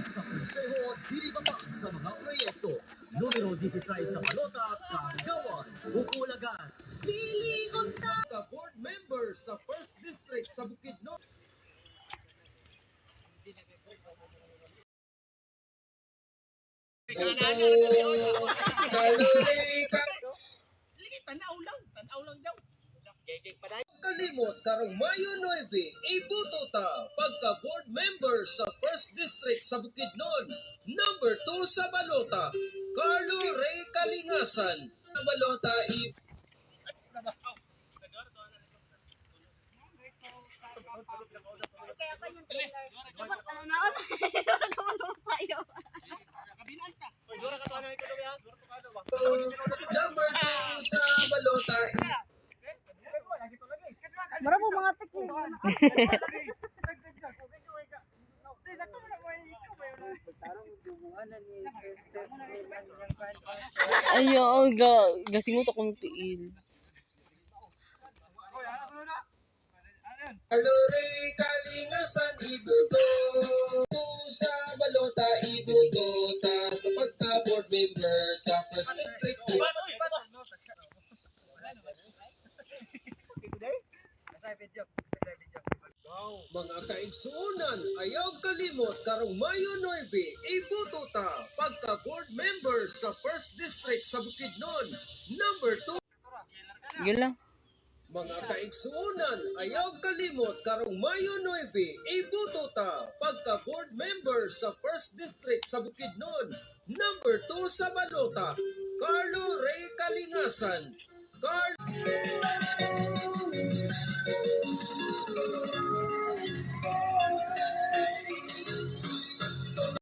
sa konseho at dilibamak sa mga proyekto. Numero 16 sa Balota, Kagawan, Bukulagan. Pili unta! Board member sa 1st District sa Bukidnon. Kalimot karong Mayo 9, ibuto ta pagka board member sa 1st District sa Bukidnon. Number 2 sa Balota, Carlo Ray Kalingasan. Sa Balota, Kaya ako yung trailer. Dapat ano na ako? Dapat tumulong sa'yo. Number 2 sa Balota, Mara po mga teknik. Ayo, gasingot akong tiil. Carlo Ray Kalingasan, ibuto sa Balota, ibuto ta sa pagka board member sa 1st District. Mga kaigsuunan, ayaw kalimot karong Mayo 9, ibuto ta pagka board member sa 1st District sa Bukidnon. Number 2. Sige lang. Mga kaigsuunan, ayaw kalimot karong Mayo 9, ibuto ta pagka board member sa 1st District sa Bukidnon. Number 2 sa Balota, Carlo Ray Kalingasan.